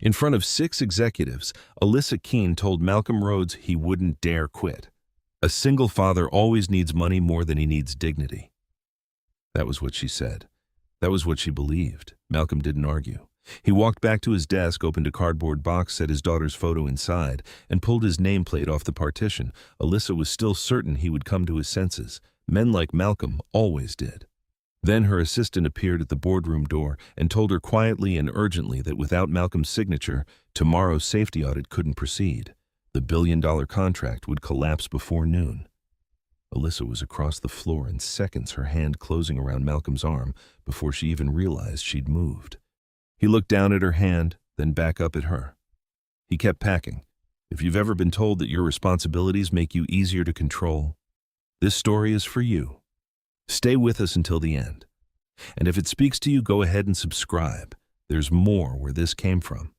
In front of 6 executives, Alyssa Keene told Malcolm Rhodes he wouldn't dare quit. A single father always needs money more than he needs dignity. That was what she said. That was what she believed. Malcolm didn't argue. He walked back to his desk, opened a cardboard box, set his daughter's photo inside, and pulled his nameplate off the partition. Alyssa was still certain he would come to his senses. Men like Malcolm always did. Then her assistant appeared at the boardroom door and told her quietly and urgently that without Malcolm's signature, tomorrow's safety audit couldn't proceed. The billion-dollar contract would collapse before noon. Alyssa was across the floor in seconds, her hand closing around Malcolm's arm before she even realized she'd moved. He looked down at her hand, then back up at her. He kept packing. If you've ever been told that your responsibilities make you easier to control, this story is for you. Stay with us until the end. And if it speaks to you, go ahead and subscribe. There's more where this came from.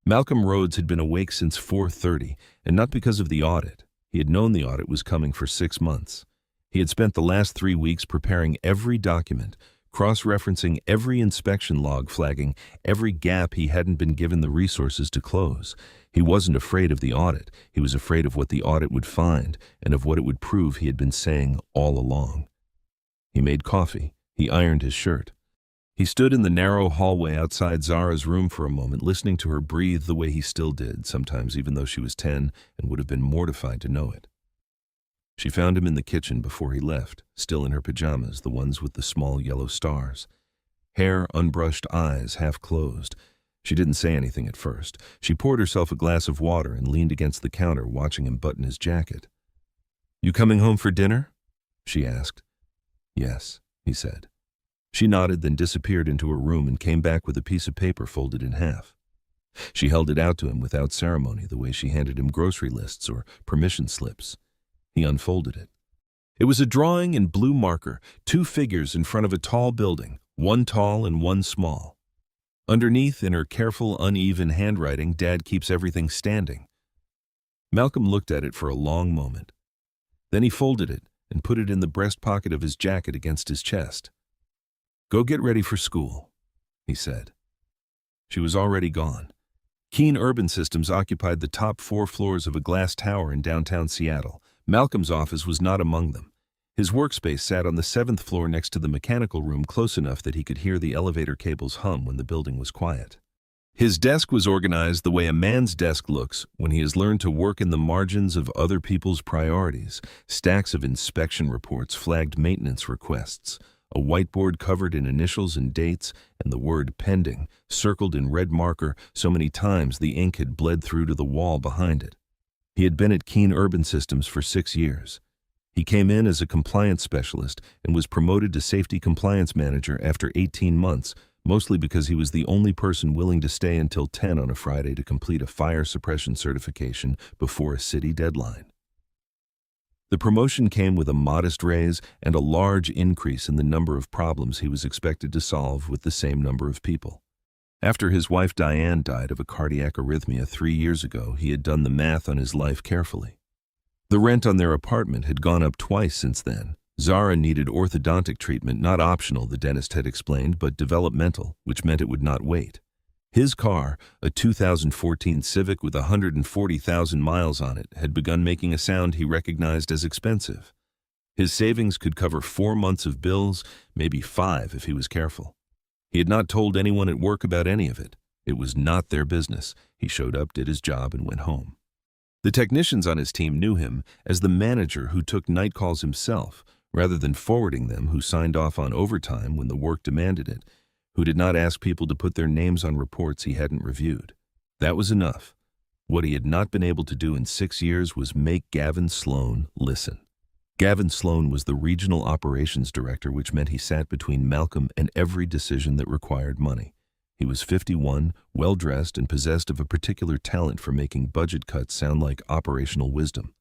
Malcolm Rhodes had been awake since 4:30, and not because of the audit. He had known the audit was coming for 6 months. He had spent the last 3 weeks preparing every document, cross-referencing every inspection log, flagging every gap he hadn't been given the resources to close. He wasn't afraid of the audit. He was afraid of what the audit would find and of what it would prove he had been saying all along. He made coffee. He ironed his shirt. He stood in the narrow hallway outside Zara's room for a moment, listening to her breathe the way he still did, sometimes even though she was 10 and would have been mortified to know it. She found him in the kitchen before he left, still in her pajamas, the ones with the small yellow stars. Hair unbrushed, eyes half closed. She didn't say anything at first. She poured herself a glass of water and leaned against the counter, watching him button his jacket. "You coming home for dinner?" she asked. "Yes," he said. She nodded, then disappeared into her room and came back with a piece of paper folded in half. She held it out to him without ceremony, the way she handed him grocery lists or permission slips. He unfolded it. It was a drawing in blue marker, 2 figures in front of a tall building, one tall and one small. Underneath, in her careful, uneven handwriting, "Dad keeps everything standing." Malcolm looked at it for a long moment. Then he folded it and put it in the breast pocket of his jacket against his chest. "Go get ready for school," he said. She was already gone. Keene Urban Systems occupied the top 4 floors of a glass tower in downtown Seattle. Malcolm's office was not among them. His workspace sat on the 7th floor next to the mechanical room, close enough that he could hear the elevator cables hum when the building was quiet. His desk was organized the way a man's desk looks when he has learned to work in the margins of other people's priorities. Stacks of inspection reports flagged maintenance requests. A whiteboard covered in initials and dates, and the word "pending" circled in red marker so many times the ink had bled through to the wall behind it. He had been at Keene Urban Systems for 6 years. He came in as a compliance specialist and was promoted to safety compliance manager after 18 months, mostly because he was the only person willing to stay until 10 on a Friday to complete a fire suppression certification before a city deadline. The promotion came with a modest raise and a large increase in the number of problems he was expected to solve with the same number of people. After his wife Diane died of a cardiac arrhythmia 3 years ago, he had done the math on his life carefully. The rent on their apartment had gone up twice since then. Zara needed orthodontic treatment, not optional, the dentist had explained, but developmental, which meant it would not wait. His car, a 2014 Civic with 140,000 miles on it, had begun making a sound he recognized as expensive. His savings could cover 4 months of bills, maybe 5 if he was careful. He had not told anyone at work about any of it. It was not their business. He showed up, did his job, and went home. The technicians on his team knew him as the manager who took night calls himself, rather than forwarding them, who signed off on overtime when the work demanded it, who did not ask people to put their names on reports he hadn't reviewed. That was enough. What he had not been able to do in 6 years was make Gavin Sloan listen. Gavin Sloan was the regional operations director, which meant he sat between Malcolm and every decision that required money. He was 51, well-dressed, and possessed of a particular talent for making budget cuts sound like operational wisdom.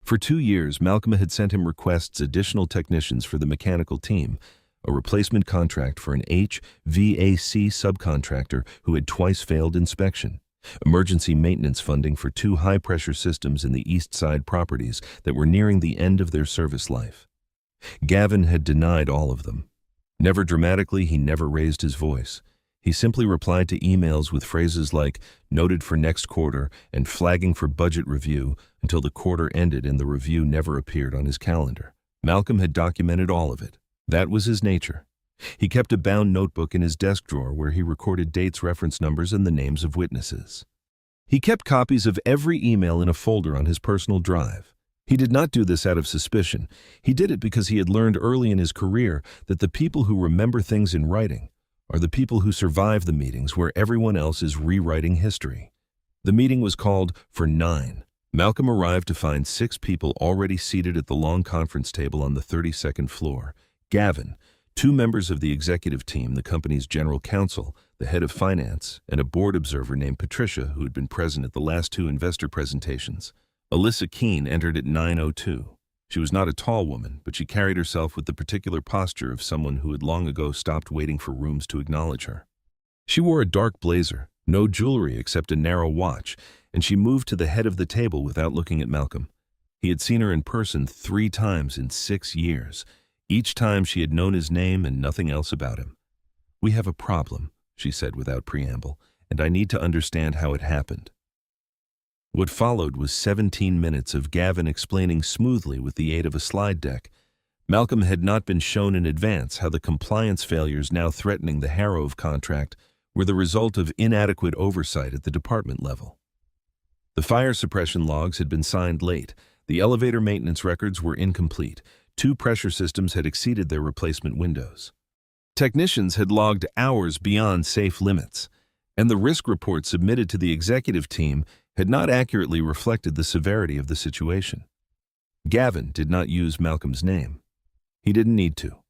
For 2 years, Malcolm had sent him requests additional technicians for the mechanical team, a replacement contract for an HVAC subcontractor who had twice failed inspection, emergency maintenance funding for 2 high-pressure systems in the East Side properties that were nearing the end of their service life. Gavin had denied all of them. Never dramatically, he never raised his voice. He simply replied to emails with phrases like "noted for next quarter" and "flagging for budget review" until the quarter ended and the review never appeared on his calendar. Malcolm had documented all of it. That was his nature. He kept a bound notebook in his desk drawer where he recorded dates, reference numbers, and the names of witnesses. He kept copies of every email in a folder on his personal drive. He did not do this out of suspicion. He did it because he had learned early in his career that the people who remember things in writing are the people who survive the meetings where everyone else is rewriting history. The meeting was called for 9. Malcolm arrived to find 6 people already seated at the long conference table on the 32nd floor. Gavin, 2 members of the executive team, the company's general counsel, the head of finance, and a board observer named Patricia, who had been present at the last 2 investor presentations. Alyssa Keene entered at 9:02. She was not a tall woman, but she carried herself with the particular posture of someone who had long ago stopped waiting for rooms to acknowledge her. She wore a dark blazer, no jewelry except a narrow watch, and she moved to the head of the table without looking at Malcolm. He had seen her in person 3 times in 6 years. Each time she had known his name and nothing else about him. "We have a problem," she said without preamble, "and I need to understand how it happened." What followed was 17 minutes of Gavin explaining smoothly with the aid of a slide deck. Malcolm had not been shown in advance how the compliance failures now threatening the Harrow contract were the result of inadequate oversight at the department level. The fire suppression logs had been signed late. The elevator maintenance records were incomplete. 2 pressure systems had exceeded their replacement windows. Technicians had logged hours beyond safe limits, and the risk report submitted to the executive team had not accurately reflected the severity of the situation. Gavin did not use Malcolm's name. He didn't need to.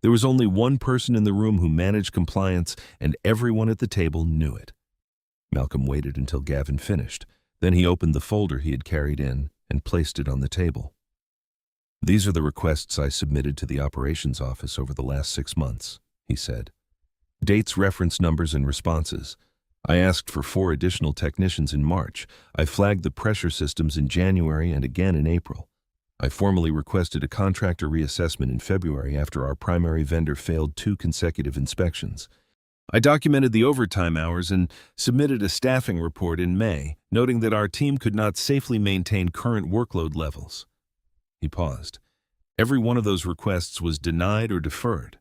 There was only one person in the room who managed compliance, and everyone at the table knew it. Malcolm waited until Gavin finished. Then he opened the folder he had carried in and placed it on the table. "These are the requests I submitted to the operations office over the last 6 months," he said. "Dates, reference numbers, and responses. I asked for 4 additional technicians in March. I flagged the pressure systems in January and again in April. I formally requested a contractor reassessment in February after our primary vendor failed 2 consecutive inspections. I documented the overtime hours and submitted a staffing report in May, noting that our team could not safely maintain current workload levels." He paused. Every one of those requests was denied or deferred,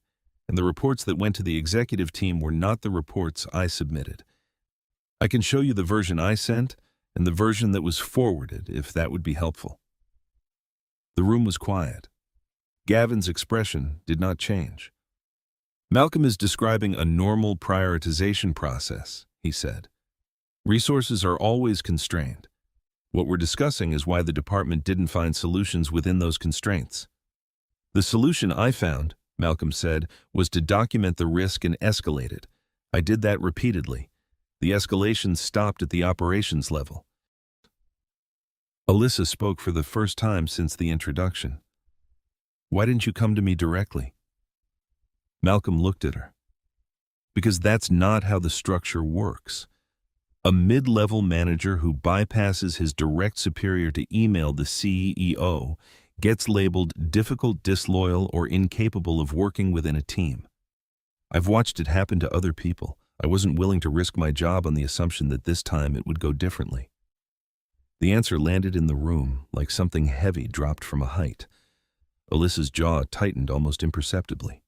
and the reports that went to the executive team were not the reports I submitted. I can show you the version I sent and the version that was forwarded, if that would be helpful. The room was quiet. Gavin's expression did not change. "Malcolm is describing a normal prioritization process," he said. "Resources are always constrained. What we're discussing is why the department didn't find solutions within those constraints. The solution I found," Malcolm said, "was to document the risk and escalate it. I did that repeatedly. The escalation stopped at the operations level." Alyssa spoke for the first time since the introduction. "Why didn't you come to me directly?" Malcolm looked at her. "Because that's not how the structure works. A mid-level manager who bypasses his direct superior to email the CEO gets labeled difficult, disloyal, or incapable of working within a team. I've watched it happen to other people. I wasn't willing to risk my job on the assumption that this time it would go differently." The answer landed in the room like something heavy dropped from a height. Alyssa's jaw tightened almost imperceptibly.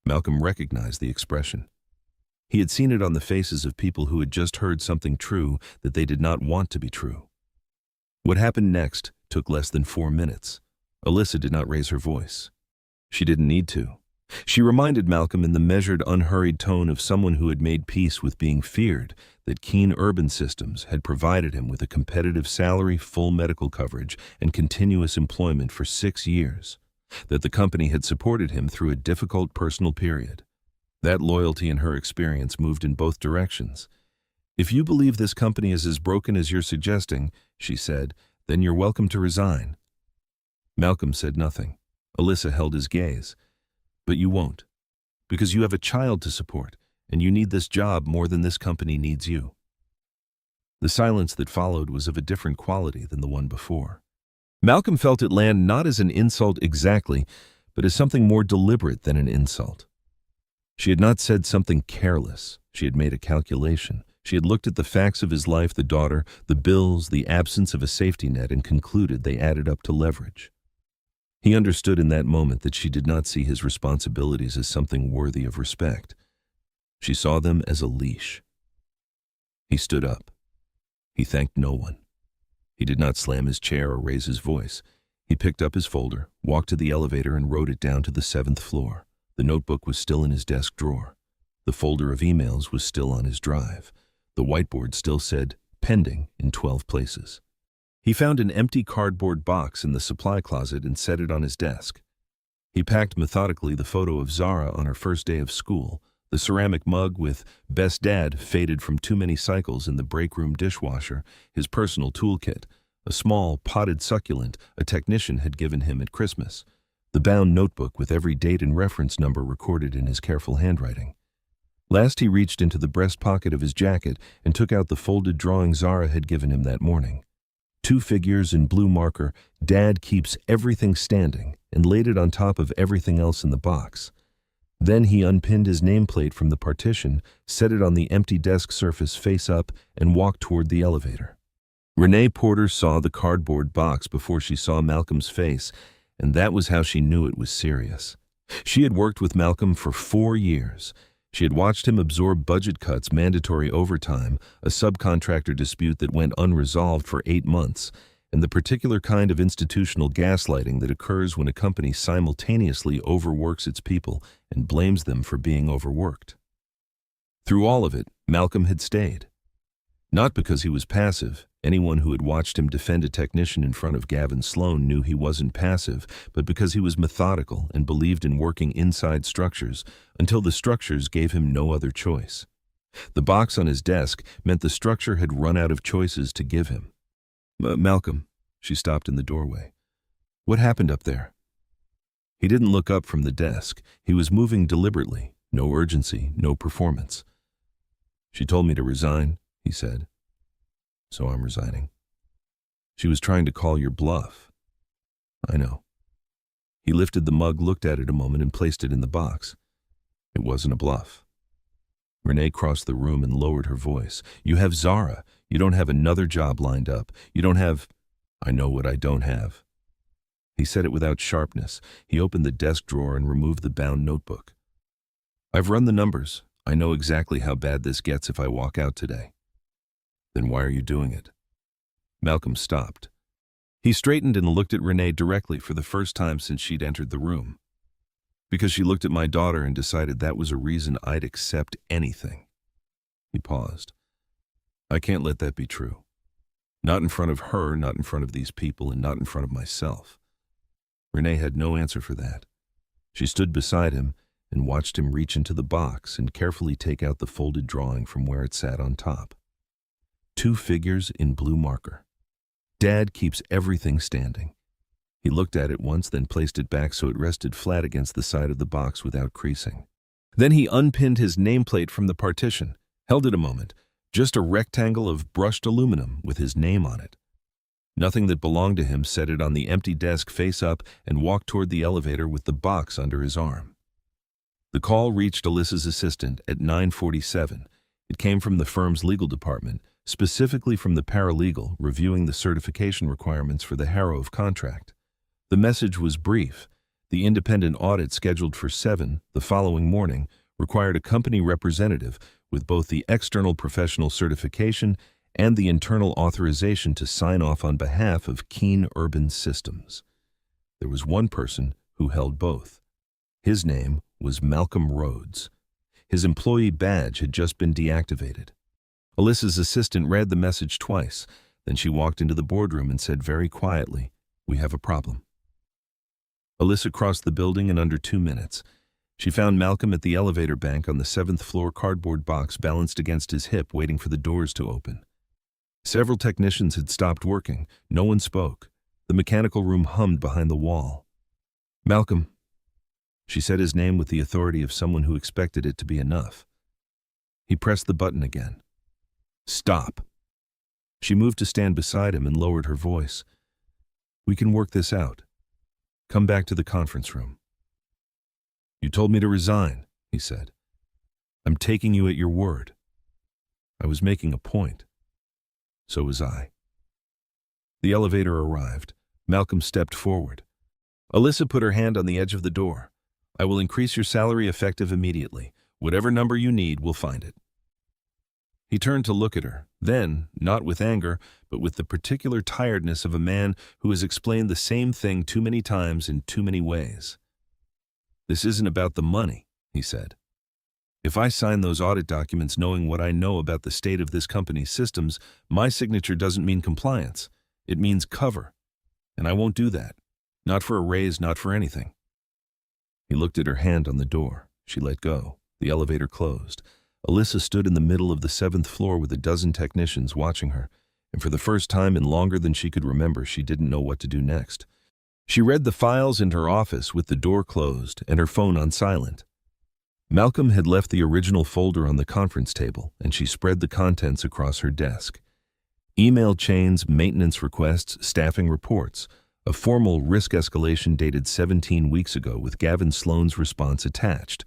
Malcolm recognized the expression. He had seen it on the faces of people who had just heard something true that they did not want to be true. What happened next took less than 4 minutes. Alyssa did not raise her voice. She didn't need to. She reminded Malcolm in the measured, unhurried tone of someone who had made peace with being feared that Keene Urban Systems had provided him with a competitive salary, full medical coverage, and continuous employment for 6 years, that the company had supported him through a difficult personal period. That loyalty in her experience moved in both directions. "If you believe this company is as broken as you're suggesting," she said, "then you're welcome to resign." Malcolm said nothing. Alyssa held his gaze. "But you won't, because you have a child to support, and you need this job more than this company needs you." The silence that followed was of a different quality than the one before. Malcolm felt it land not as an insult exactly, but as something more deliberate than an insult. She had not said something careless. She had made a calculation. She had looked at the facts of his life, the daughter, the bills, the absence of a safety net, and concluded they added up to leverage. He understood in that moment that she did not see his responsibilities as something worthy of respect. She saw them as a leash. He stood up. He thanked no one. He did not slam his chair or raise his voice. He picked up his folder, walked to the elevator, and wrote it down to the 7th floor. The notebook was still in his desk drawer. The folder of emails was still on his drive. The whiteboard still said, pending, in 12 places. He found an empty cardboard box in the supply closet and set it on his desk. He packed methodically the photo of Zara on her first day of school, the ceramic mug with "Best Dad" faded from too many cycles in the break room dishwasher, his personal toolkit, a small, potted succulent a technician had given him at Christmas, the bound notebook with every date and reference number recorded in his careful handwriting. Last, he reached into the breast pocket of his jacket and took out the folded drawing Zara had given him that morning. 2 figures in blue marker, "Dad keeps everything standing," and laid it on top of everything else in the box. Then he unpinned his nameplate from the partition, set it on the empty desk surface face up, and walked toward the elevator. Renee Porter saw the cardboard box before she saw Malcolm's face, and that was how she knew it was serious. She had worked with Malcolm for 4 years. She had watched him absorb budget cuts, mandatory overtime, a subcontractor dispute that went unresolved for 8 months, and the particular kind of institutional gaslighting that occurs when a company simultaneously overworks its people and blames them for being overworked. Through all of it, Malcolm had stayed. Not because he was passive. Anyone who had watched him defend a technician in front of Gavin Sloan knew he wasn't passive, but because he was methodical and believed in working inside structures until the structures gave him no other choice. The box on his desk meant the structure had run out of choices to give him. "Malcolm," she stopped in the doorway. "What happened up there?" He didn't look up from the desk. He was moving deliberately, no urgency, no performance. "She told me to resign," he said. "So I'm resigning." "She was trying to call your bluff." "I know." He lifted the mug, looked at it a moment, and placed it in the box. "It wasn't a bluff." Renee crossed the room and lowered her voice. "You have Zara. You don't have another job lined up. You don't have—" "I know what I don't have." He said it without sharpness. He opened the desk drawer and removed the bound notebook. "I've run the numbers. I know exactly how bad this gets if I walk out today." "Then why are you doing it?" Malcolm stopped. He straightened and looked at Renee directly for the first time since she'd entered the room. "Because she looked at my daughter and decided that was a reason I'd accept anything." He paused. "I can't let that be true. Not in front of her, not in front of these people, and not in front of myself." Renee had no answer for that. She stood beside him and watched him reach into the box and carefully take out the folded drawing from where it sat on top. 2 figures in blue marker. "Dad keeps everything standing." He looked at it once, then placed it back so it rested flat against the side of the box without creasing. Then he unpinned his nameplate from the partition, held it a moment, just a rectangle of brushed aluminum with his name on it. Nothing that belonged to him, set it on the empty desk face up, and walked toward the elevator with the box under his arm. The call reached Alyssa's assistant at 9:47. It came from the firm's legal department, specifically from the paralegal reviewing the certification requirements for the Harrow contract. The message was brief. The independent audit scheduled for 7 the following morning required a company representative with both the external professional certification and the internal authorization to sign off on behalf of Keen Urban Systems. There was one person who held both. His name was Malcolm Rhodes. His employee badge had just been deactivated. Alyssa's assistant read the message twice. Then she walked into the boardroom and said very quietly, "We have a problem." Alyssa crossed the building in under 2 minutes. She found Malcolm at the elevator bank on the 7th floor, cardboard box balanced against his hip, waiting for the doors to open. Several technicians had stopped working. No one spoke. The mechanical room hummed behind the wall. "Malcolm." She said his name with the authority of someone who expected it to be enough. He pressed the button again. "Stop." She moved to stand beside him and lowered her voice. "We can work this out. Come back to the conference room." "You told me to resign," he said. I'm taking you at your word. I was making a point. So was I. The elevator arrived. Malcolm stepped forward. Alyssa put her hand on the edge of the door. I will increase your salary effective immediately. Whatever number you need, we'll find it. He turned to look at her, then, not with anger, but with the particular tiredness of a man who has explained the same thing too many times in too many ways. This isn't about the money, he said. If I sign those audit documents knowing what I know about the state of this company's systems, my signature doesn't mean compliance. It means cover. And I won't do that. Not for a raise, not for anything. He looked at her hand on the door. She let go. The elevator closed. Alyssa stood in the middle of the 7th floor with a dozen technicians watching her, and for the first time in longer than she could remember, she didn't know what to do next. She read the files in her office with the door closed and her phone on silent. Malcolm had left the original folder on the conference table, and she spread the contents across her desk. Email chains, maintenance requests, staffing reports, a formal risk escalation dated 17 weeks ago with Gavin Sloan's response attached.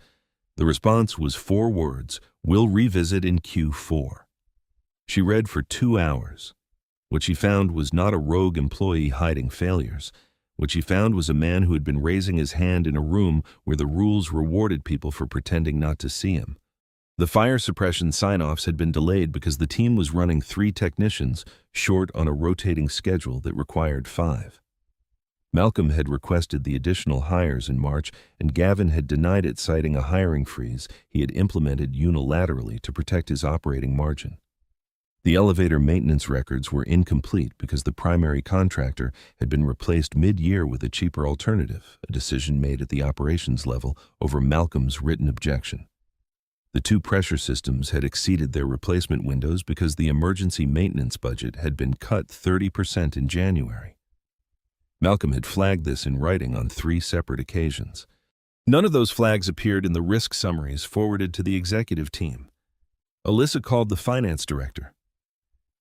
The response was 4 words, "We'll revisit in Q4. She read for 2 hours. What she found was not a rogue employee hiding failures. What she found was a man who had been raising his hand in a room where the rules rewarded people for pretending not to see him. The fire suppression sign-offs had been delayed because the team was running 3 technicians short on a rotating schedule that required 5. Malcolm had requested the additional hires in March, and Gavin had denied it, citing a hiring freeze he had implemented unilaterally to protect his operating margin. The elevator maintenance records were incomplete because the primary contractor had been replaced mid-year with a cheaper alternative, a decision made at the operations level over Malcolm's written objection. The 2 pressure systems had exceeded their replacement windows because the emergency maintenance budget had been cut 30% in January. Malcolm had flagged this in writing on 3 separate occasions. None of those flags appeared in the risk summaries forwarded to the executive team. Alyssa called the finance director.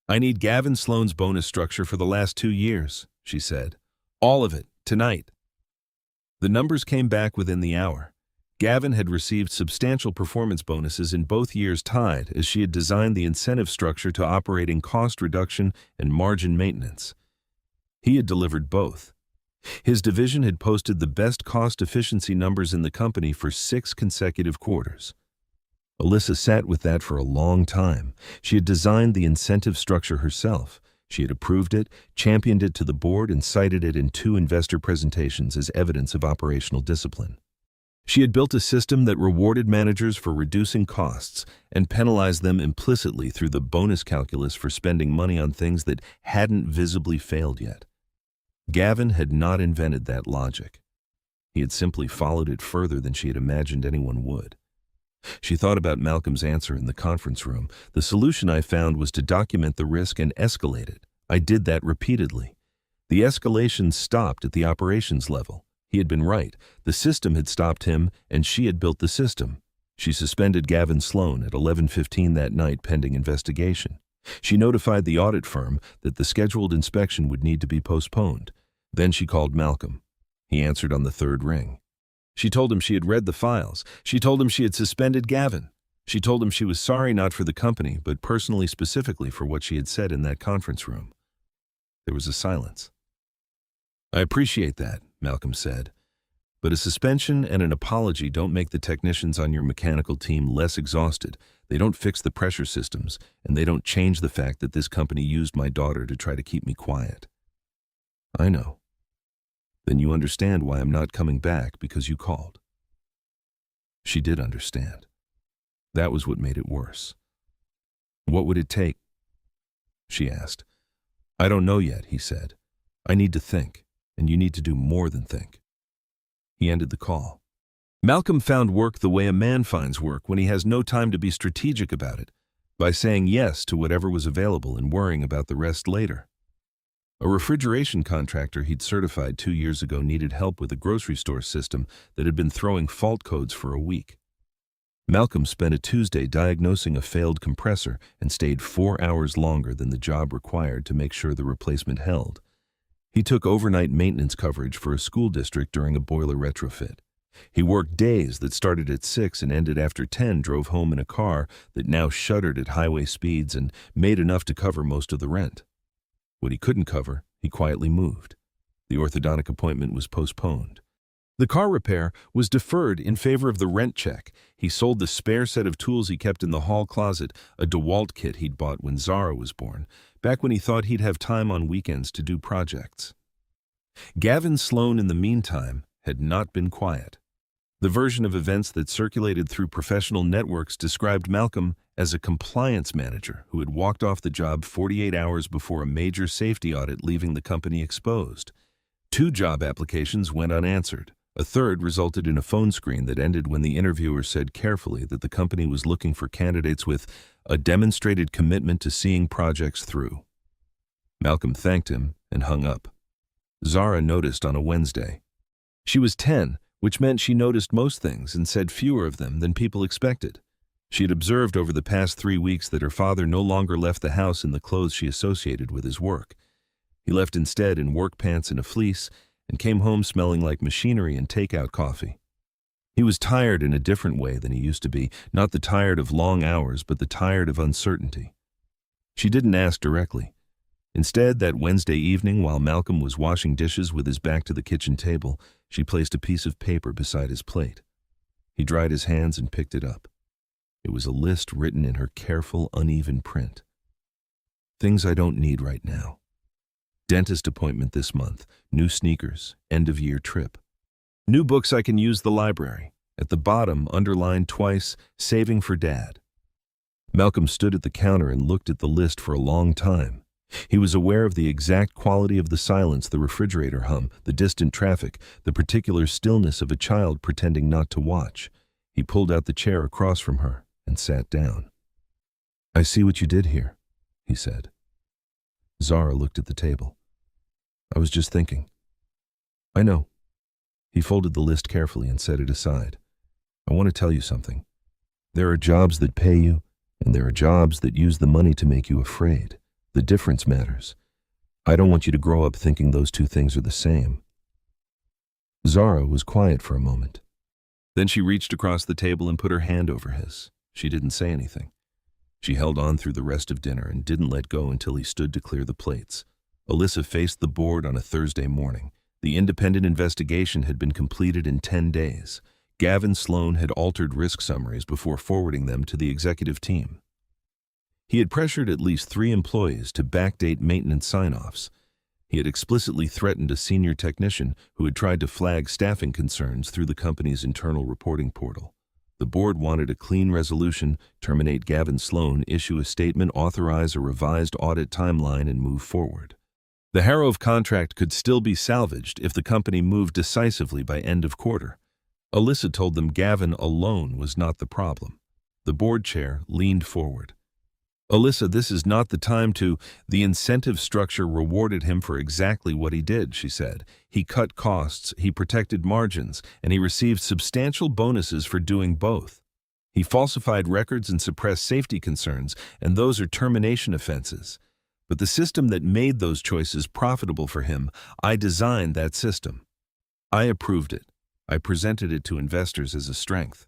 "I need Gavin Sloan's bonus structure for the last 2 years, she said. "All of it, tonight." The numbers came back within the hour. Gavin had received substantial performance bonuses in both years tied, as she had designed the incentive structure to operating cost reduction and margin maintenance. He had delivered both. His division had posted the best cost efficiency numbers in the company for 6 consecutive quarters. Alyssa sat with that for a long time. She had designed the incentive structure herself. She had approved it, championed it to the board, and cited it in 2 investor presentations as evidence of operational discipline. She had built a system that rewarded managers for reducing costs and penalized them implicitly through the bonus calculus for spending money on things that hadn't visibly failed yet. Gavin had not invented that logic. He had simply followed it further than she had imagined anyone would. She thought about Malcolm's answer in the conference room. "The solution I found was to document the risk and escalate it. I did that repeatedly. The escalation stopped at the operations level. He had been right. The system had stopped him, and she had built the system. She suspended Gavin Sloan at 11:15 that night pending investigation. She notified the audit firm that the scheduled inspection would need to be postponed. Then she called Malcolm. He answered on the 3rd ring. She told him she had read the files. She told him she had suspended Gavin. She told him she was sorry not for the company, but personally specifically for what she had said in that conference room. There was a silence. "I appreciate that," Malcolm said. "But a suspension and an apology don't make the technicians on your mechanical team less exhausted. They don't fix the pressure systems, and they don't change the fact that this company used my daughter to try to keep me quiet." "I know." "Then you understand why I'm not coming back because you called." She did understand. That was what made it worse. "What would it take?" she asked. "I don't know yet," he said. "I need to think, and you need to do more than think." He ended the call. Malcolm found work the way a man finds work when he has no time to be strategic about it, by saying yes to whatever was available and worrying about the rest later. A refrigeration contractor he'd certified 2 years ago needed help with a grocery store system that had been throwing fault codes for a week. Malcolm spent a Tuesday diagnosing a failed compressor and stayed 4 hours longer than the job required to make sure the replacement held. He took overnight maintenance coverage for a school district during a boiler retrofit. He worked days that started at 6 and ended after 10, drove home in a car that now shuddered at highway speeds and made enough to cover most of the rent. What he couldn't cover, he quietly moved. The orthodontic appointment was postponed. The car repair was deferred in favor of the rent check. He sold the spare set of tools he kept in the hall closet, a DeWalt kit he'd bought when Zara was born, back when he thought he'd have time on weekends to do projects. Gavin Sloan, in the meantime, had not been quiet. The version of events that circulated through professional networks described Malcolm as a compliance manager who had walked off the job 48 hours before a major safety audit, leaving the company exposed. 2 job applications went unanswered. A third resulted in a phone screen that ended when the interviewer said carefully that the company was looking for candidates with a demonstrated commitment to seeing projects through. Malcolm thanked him and hung up. Zara noticed on a Wednesday. She was 10, which meant she noticed most things and said fewer of them than people expected. She had observed over the past 3 weeks that her father no longer left the house in the clothes she associated with his work. He left instead in work pants and a fleece, and came home smelling like machinery and takeout coffee. He was tired in a different way than he used to be, not the tired of long hours, but the tired of uncertainty. She didn't ask directly. Instead, that Wednesday evening, while Malcolm was washing dishes with his back to the kitchen table, she placed a piece of paper beside his plate. He dried his hands and picked it up. It was a list written in her careful, uneven print. Things I don't need right now. Dentist appointment this month, new sneakers, end-of-year trip. New books I can use the library. At the bottom, underlined twice, saving for Dad. Malcolm stood at the counter and looked at the list for a long time. He was aware of the exact quality of the silence, the refrigerator hum, the distant traffic, the particular stillness of a child pretending not to watch. He pulled out the chair across from her and sat down. "I see what you did here," he said. Zara looked at the table. "I was just thinking." "I know." He folded the list carefully and set it aside. "I want to tell you something. There are jobs that pay you, and there are jobs that use the money to make you afraid. The difference matters. I don't want you to grow up thinking those two things are the same." Zara was quiet for a moment. Then she reached across the table and put her hand over his. She didn't say anything. She held on through the rest of dinner and didn't let go until he stood to clear the plates. Alyssa faced the board on a Thursday morning. The independent investigation had been completed in 10 days. Gavin Sloan had altered risk summaries before forwarding them to the executive team. He had pressured at least 3 employees to backdate maintenance sign-offs. He had explicitly threatened a senior technician who had tried to flag staffing concerns through the company's internal reporting portal. The board wanted a clean resolution, terminate Gavin Sloan, issue a statement, authorize a revised audit timeline, and move forward. The Harrove contract could still be salvaged if the company moved decisively by end of quarter. Alyssa told them Gavin alone was not the problem. The board chair leaned forward. "Alyssa, this is not the time to—" "The incentive structure rewarded him for exactly what he did," she said. "He cut costs, he protected margins, and he received substantial bonuses for doing both. He falsified records and suppressed safety concerns, and those are termination offenses. But the system that made those choices profitable for him, I designed that system. I approved it. I presented it to investors as a strength."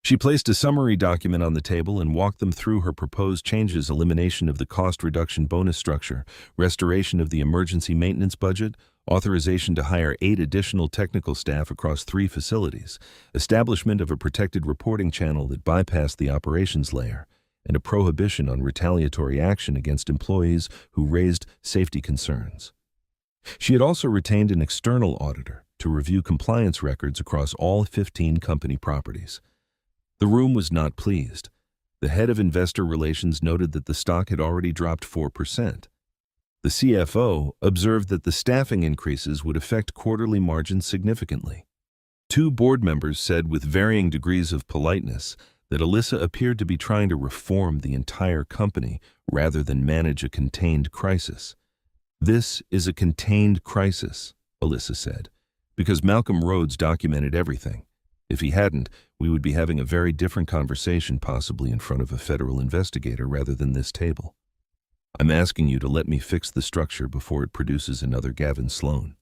She placed a summary document on the table and walked them through her proposed changes: elimination of the cost reduction bonus structure, restoration of the emergency maintenance budget, authorization to hire 8 additional technical staff across 3 facilities, establishment of a protected reporting channel that bypassed the operations layer, and a prohibition on retaliatory action against employees who raised safety concerns. She had also retained an external auditor to review compliance records across all 15 company properties. The room was not pleased. The head of investor relations noted that the stock had already dropped 4%. The CFO observed that the staffing increases would affect quarterly margins significantly. 2 board members said with varying degrees of politeness that Alyssa appeared to be trying to reform the entire company rather than manage a contained crisis. "This is a contained crisis," Alyssa said, "because Malcolm Rhodes documented everything. If he hadn't, we would be having a very different conversation, possibly in front of a federal investigator rather than this table. I'm asking you to let me fix the structure before it produces another Gavin Sloan."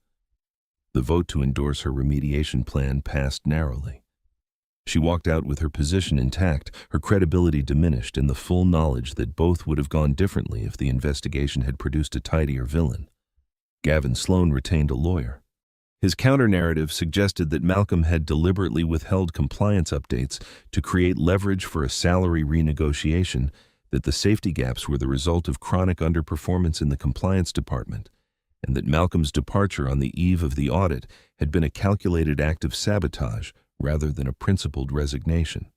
The vote to endorse her remediation plan passed narrowly. She walked out with her position intact, her credibility diminished, and the full knowledge that both would have gone differently if the investigation had produced a tidier villain. Gavin Sloan retained a lawyer. His counter-narrative suggested that Malcolm had deliberately withheld compliance updates to create leverage for a salary renegotiation, that the safety gaps were the result of chronic underperformance in the compliance department, and that Malcolm's departure on the eve of the audit had been a calculated act of sabotage rather than a principled resignation.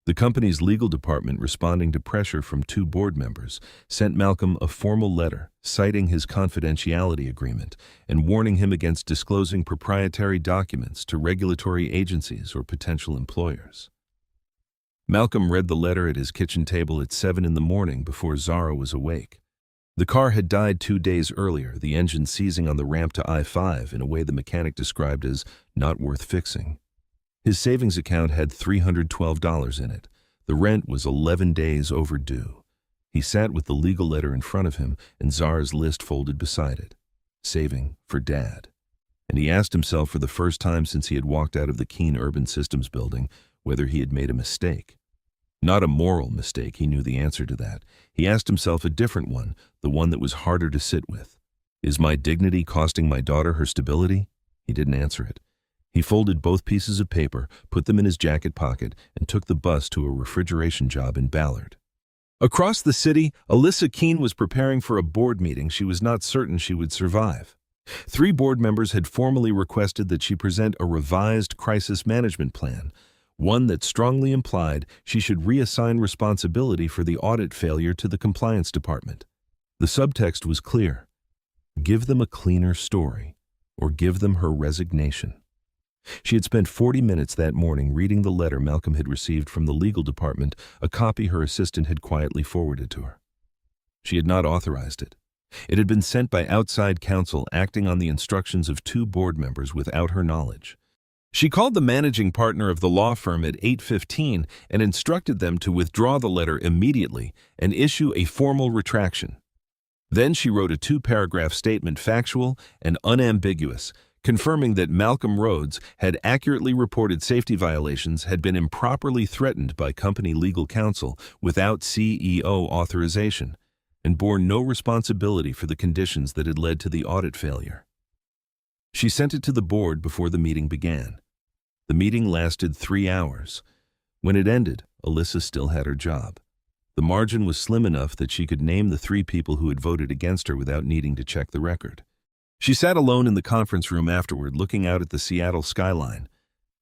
The company's legal department, responding to pressure from 2 board members, sent Malcolm a formal letter citing his confidentiality agreement and warning him against disclosing proprietary documents to regulatory agencies or potential employers. Malcolm read the letter at his kitchen table at 7 in the morning before Zara was awake. The car had died 2 days earlier, the engine seizing on the ramp to I-5 in a way the mechanic described as not worth fixing. His savings account had $312 in it. The rent was 11 days overdue. He sat with the legal letter in front of him and Zara's list folded beside it. Saving for Dad. And he asked himself for the first time since he had walked out of the Keene Urban Systems building whether he had made a mistake. Not a moral mistake, he knew the answer to that. He asked himself a different one, the one that was harder to sit with. Is my dignity costing my daughter her stability? He didn't answer it. He folded both pieces of paper, put them in his jacket pocket, and took the bus to a refrigeration job in Ballard. Across the city, Alyssa Keene was preparing for a board meeting she was not certain she would survive. 3 board members had formally requested that she present a revised crisis management plan, one that strongly implied she should reassign responsibility for the audit failure to the compliance department. The subtext was clear. Give them a cleaner story, or give them her resignation. She had spent 40 minutes that morning reading the letter Malcolm had received from the legal department, a copy her assistant had quietly forwarded to her. She had not authorized it. It had been sent by outside counsel acting on the instructions of 2 board members without her knowledge. She called the managing partner of the law firm at 8:15 and instructed them to withdraw the letter immediately and issue a formal retraction. Then she wrote a 2-paragraph statement, factual and unambiguous, confirming that Malcolm Rhodes had accurately reported safety violations, had been improperly threatened by company legal counsel without CEO authorization, and bore no responsibility for the conditions that had led to the audit failure. She sent it to the board before the meeting began. The meeting lasted 3 hours. When it ended, Alyssa still had her job. The margin was slim enough that she could name the 3 people who had voted against her without needing to check the record. She sat alone in the conference room afterward, looking out at the Seattle skyline,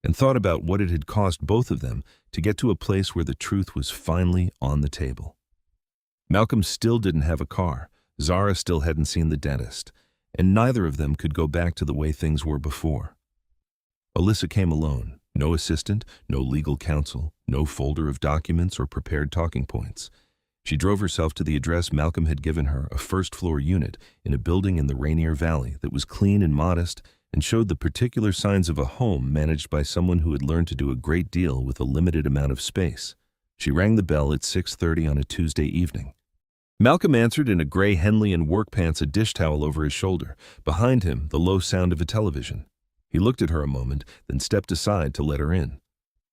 and thought about what it had cost both of them to get to a place where the truth was finally on the table. Malcolm still didn't have a car, Zara still hadn't seen the dentist, and neither of them could go back to the way things were before. Alyssa came alone, no assistant, no legal counsel, no folder of documents or prepared talking points. She drove herself to the address Malcolm had given her, a first-floor unit in a building in the Rainier Valley that was clean and modest and showed the particular signs of a home managed by someone who had learned to do a great deal with a limited amount of space. She rang the bell at 6:30 on a Tuesday evening. Malcolm answered in a gray Henley work pants, a dish towel over his shoulder. Behind him, the low sound of a television. He looked at her a moment, then stepped aside to let her in.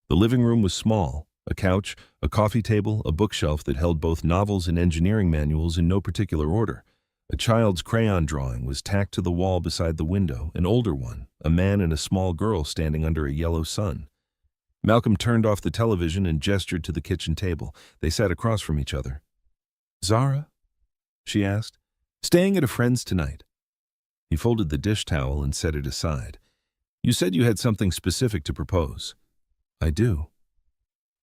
The living room was small. A couch, a coffee table, a bookshelf that held both novels and engineering manuals in no particular order. A child's crayon drawing was tacked to the wall beside the window, an older one, a man and a small girl standing under a yellow sun. Malcolm turned off the television and gestured to the kitchen table. They sat across from each other. "Zara?" she asked. "Staying at a friend's tonight." He folded the dish towel and set it aside. "You said you had something specific to propose." "I do."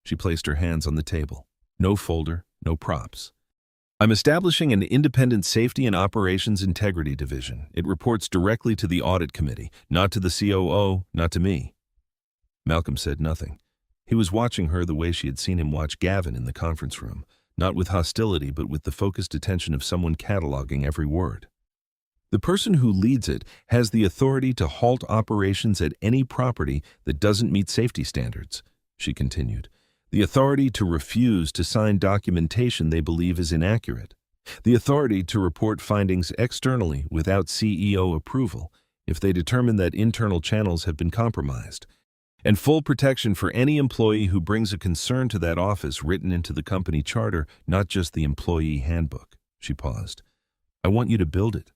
She placed her hands on the table. No folder, no props. "I'm establishing an independent safety and operations integrity division. It reports directly to the audit committee, not to the COO, not to me." Malcolm said nothing. He was watching her the way she had seen him watch Gavin in the conference room, not with hostility but with the focused attention of someone cataloging every word. "The person who leads it has the authority to halt operations at any property that doesn't meet safety standards," she continued. "The authority to refuse to sign documentation they believe is inaccurate. The authority to report findings externally without CEO approval, if they determine that internal channels have been compromised, and full protection for any employee who brings a concern to that office written into the company charter, not just the employee handbook. She paused. I want you to build it.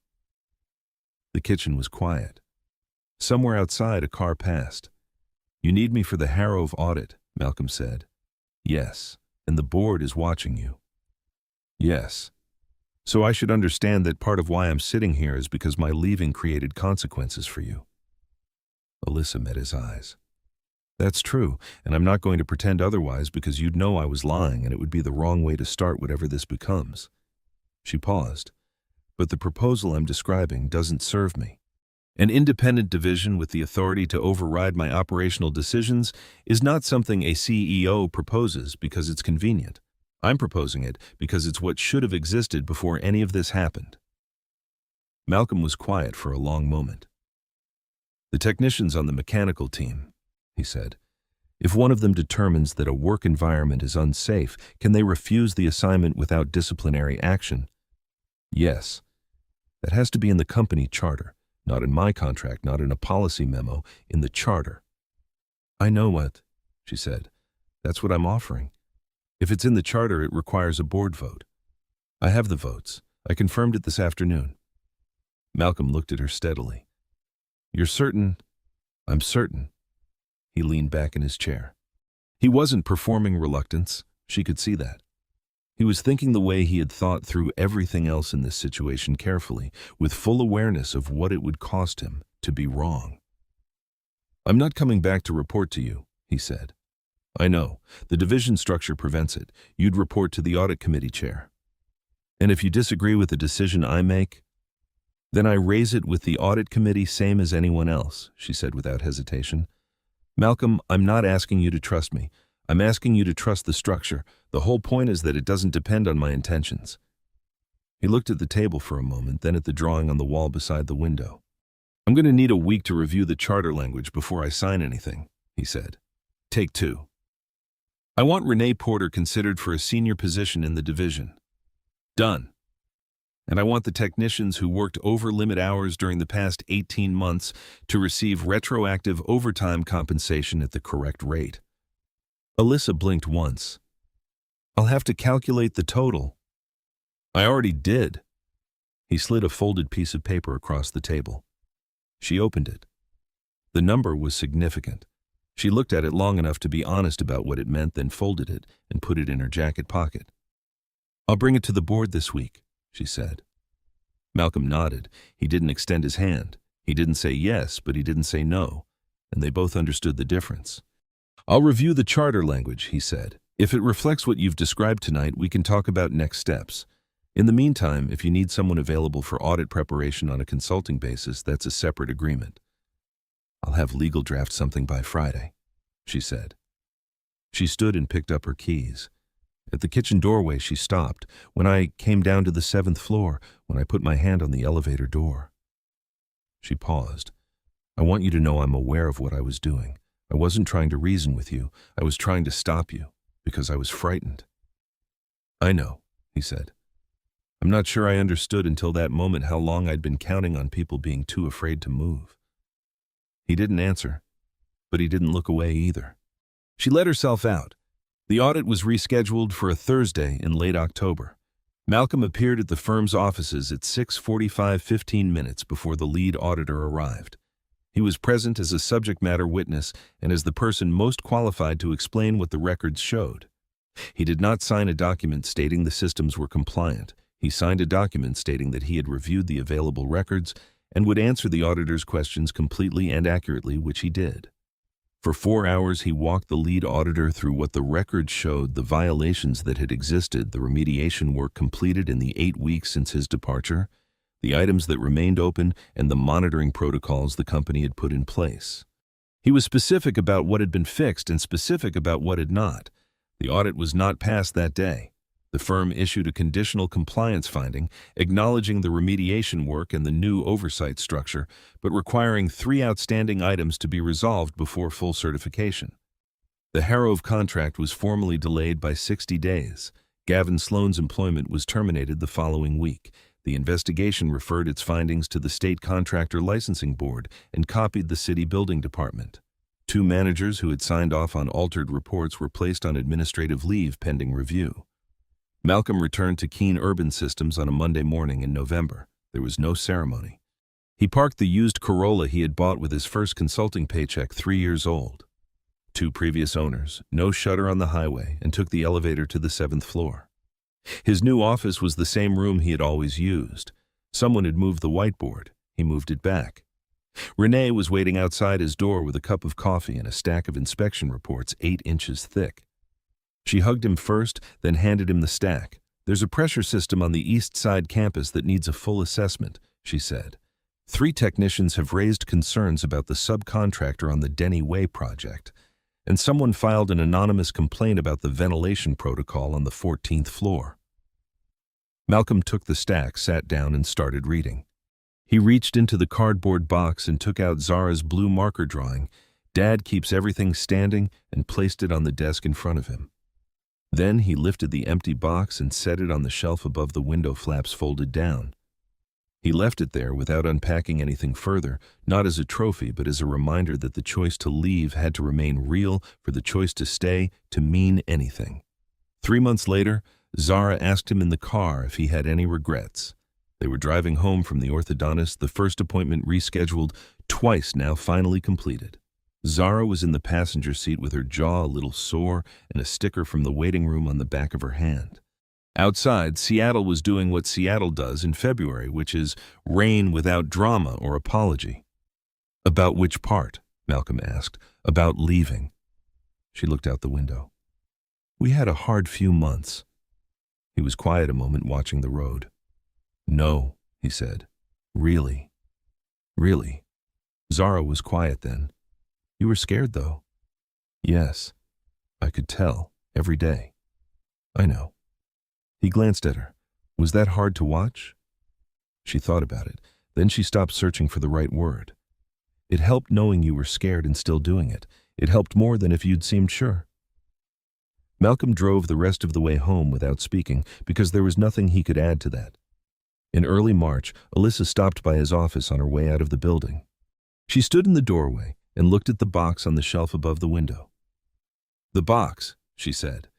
The kitchen was quiet. Somewhere outside, a car passed. You need me for the Harrow audit, Malcolm said. Yes, and the board is watching you. Yes. So I should understand that part of why I'm sitting here is because my leaving created consequences for you. Alyssa met his eyes. That's true, and I'm not going to pretend otherwise because you'd know I was lying and it would be the wrong way to start whatever this becomes. She paused. But the proposal I'm describing doesn't serve me. An independent division with the authority to override my operational decisions is not something a CEO proposes because it's convenient. I'm proposing it because it's what should have existed before any of this happened. Malcolm was quiet for a long moment. The technicians on the mechanical team, he said, if one of them determines that a work environment is unsafe, can they refuse the assignment without disciplinary action? Yes. That has to be in the company charter, not in my contract, not in a policy memo, in the charter. I know what, she said. That's what I'm offering. If it's in the charter, it requires a board vote. I have the votes. I confirmed it this afternoon. Malcolm looked at her steadily. You're certain? I'm certain. He leaned back in his chair. He wasn't performing reluctance. She could see that. He was thinking the way he had thought through everything else in this situation carefully, with full awareness of what it would cost him to be wrong. I'm not coming back to report to you, he said. I know. The division structure prevents it. You'd report to the audit committee chair. And if you disagree with the decision I make, then I raise it with the audit committee same as anyone else, she said without hesitation. Malcolm, I'm not asking you to trust me. I'm asking you to trust the structure. The whole point is that it doesn't depend on my intentions. He looked at the table for a moment, then at the drawing on the wall beside the window. I'm going to need a week to review the charter language before I sign anything, he said. Take 2. I want Renee Porter considered for a senior position in the division. Done. And I want the technicians who worked over-limit hours during the past 18 months to receive retroactive overtime compensation at the correct rate. Alyssa blinked once. I'll have to calculate the total. I already did. He slid a folded piece of paper across the table. She opened it. The number was significant. She looked at it long enough to be honest about what it meant, then folded it and put it in her jacket pocket. I'll bring it to the board this week, she said. Malcolm nodded. He didn't extend his hand. He didn't say yes, but he didn't say no, and they both understood the difference. I'll review the charter language, he said. If it reflects what you've described tonight, we can talk about next steps. In the meantime, if you need someone available for audit preparation on a consulting basis, that's a separate agreement. I'll have legal draft something by Friday, she said. She stood and picked up her keys. At the kitchen doorway, she stopped. When I came down to the 7th floor, when I put my hand on the elevator door. She paused. I want you to know I'm aware of what I was doing. I wasn't trying to reason with you. I was trying to stop you, because I was frightened. I know, he said. I'm not sure I understood until that moment how long I'd been counting on people being too afraid to move. He didn't answer, but he didn't look away either. She let herself out. The audit was rescheduled for a Thursday in late October. Malcolm appeared at the firm's offices at 6:45, 15 minutes before the lead auditor arrived. He was present as a subject matter witness and as the person most qualified to explain what the records showed. He did not sign a document stating the systems were compliant. He signed a document stating that he had reviewed the available records and would answer the auditor's questions completely and accurately, which he did. For 4 hours, he walked the lead auditor through what the records showed, the violations that had existed, the remediation work completed in the 8 weeks since his departure, the items that remained open, and the monitoring protocols the company had put in place. He was specific about what had been fixed and specific about what had not. The audit was not passed that day. The firm issued a conditional compliance finding, acknowledging the remediation work and the new oversight structure, but requiring 3 outstanding items to be resolved before full certification. The Harrow contract was formally delayed by 60 days. Gavin Sloan's employment was terminated the following week. The investigation referred its findings to the State Contractor Licensing Board and copied the city building department. 2 managers who had signed off on altered reports were placed on administrative leave pending review. Malcolm returned to Keene Urban Systems on a Monday morning in November. There was no ceremony. He parked the used Corolla he had bought with his first consulting paycheck 3 years old. 2 previous owners, no shutter on the highway, and took the elevator to the 7th floor. His new office was the same room he had always used. Someone had moved the whiteboard. He moved it back. Renee was waiting outside his door with a cup of coffee and a stack of inspection reports 8 inches thick. She hugged him first, then handed him the stack. "There's a pressure system on the East Side campus that needs a full assessment," she said. 3 technicians have raised concerns about the subcontractor on the Denny Way project, and someone filed an anonymous complaint about the ventilation protocol on the 14th floor. Malcolm took the stack, sat down, and started reading. He reached into the cardboard box and took out Zara's blue marker drawing, "Dad keeps everything standing," and placed it on the desk in front of him. Then he lifted the empty box and set it on the shelf above the window flaps folded down. He left it there without unpacking anything further, not as a trophy, but as a reminder that the choice to leave had to remain real for the choice to stay to mean anything. 3 months later, Zara asked him in the car if he had any regrets. They were driving home from the orthodontist, the first appointment rescheduled, twice now finally completed. Zara was in the passenger seat with her jaw a little sore and a sticker from the waiting room on the back of her hand. Outside, Seattle was doing what Seattle does in February, which is rain without drama or apology. "About which part?" Malcolm asked. "About leaving." She looked out the window. "We had a hard few months." He was quiet a moment, watching the road. "No," he said. "Really. Really." Zara was quiet then. "You were scared, though." "Yes. I could tell, every day." "I know." He glanced at her. "Was that hard to watch?" She thought about it. Then she stopped searching for the right word. "It helped knowing you were scared and still doing it. It helped more than if you'd seemed sure." Malcolm drove the rest of the way home without speaking, because there was nothing he could add to that. In early March, Alyssa stopped by his office on her way out of the building. She stood in the doorway and looked at the box on the shelf above the window. "The box," she said.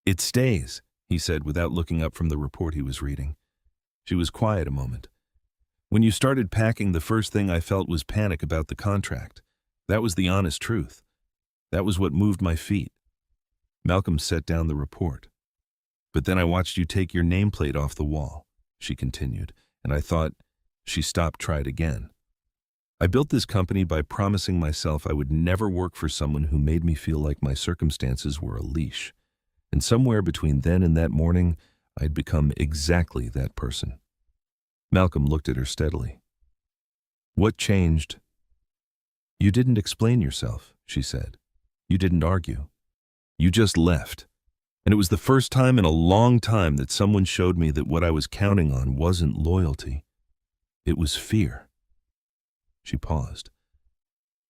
"It stays," he said without looking up from the report he was reading. She was quiet a moment. "When you started packing, the first thing I felt was panic about the contract. That was the honest truth. That was what moved my feet." Malcolm set down the report. "But then I watched you take your nameplate off the wall," she continued, "and I thought," she stopped, tried again. "I built this company by promising myself I would never work for someone who made me feel like my circumstances were a leash. And somewhere between then and that morning, I'd become exactly that person." Malcolm looked at her steadily. "What changed?" "You didn't explain yourself," she said. "You didn't argue. You just left. And it was the first time in a long time that someone showed me that what I was counting on wasn't loyalty. It was fear." She paused.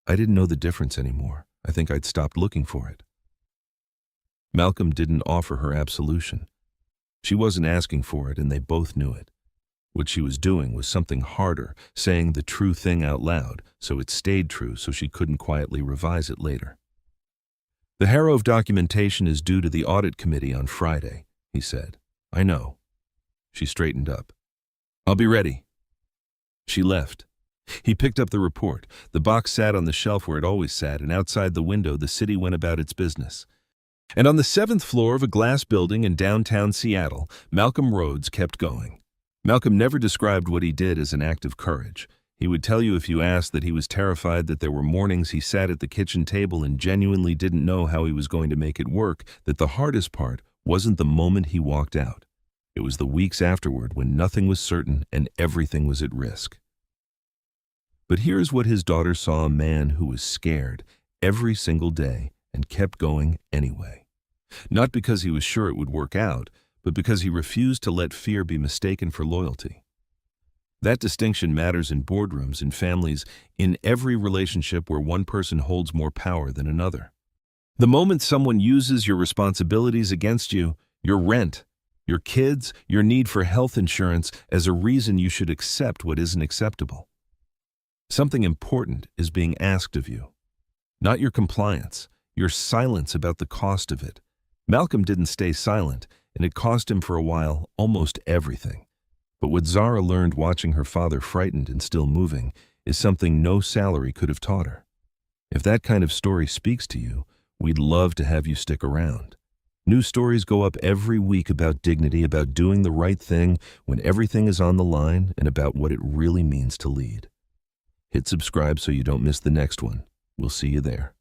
"I didn't know the difference anymore. I think I'd stopped looking for it." Malcolm didn't offer her absolution. She wasn't asking for it, and they both knew it. What she was doing was something harder, saying the true thing out loud, so it stayed true so she couldn't quietly revise it later. "The Harrow documentation is due to the audit committee on Friday," he said. "I know." She straightened up. "I'll be ready." She left. He picked up the report. The box sat on the shelf where it always sat, and outside the window the city went about its business. And on the 7th floor of a glass building in downtown Seattle, Malcolm Rhodes kept going. Malcolm never described what he did as an act of courage. He would tell you if you asked that he was terrified, that there were mornings he sat at the kitchen table and genuinely didn't know how he was going to make it work, that the hardest part wasn't the moment he walked out. It was the weeks afterward when nothing was certain and everything was at risk. But here's what his daughter saw: a man who was scared every single day and kept going anyway. Not because he was sure it would work out, but because he refused to let fear be mistaken for loyalty. That distinction matters in boardrooms, in families, in every relationship where one person holds more power than another. The moment someone uses your responsibilities against you, your rent, your kids, your need for health insurance as a reason you should accept what isn't acceptable. Something important is being asked of you. Not your compliance, your silence about the cost of it. Malcolm didn't stay silent, and it cost him for a while almost everything. But what Zara learned watching her father frightened and still moving is something no salary could have taught her. If that kind of story speaks to you, we'd love to have you stick around. New stories go up every week about dignity, about doing the right thing when everything is on the line, and about what it really means to lead. Hit subscribe so you don't miss the next one. We'll see you there.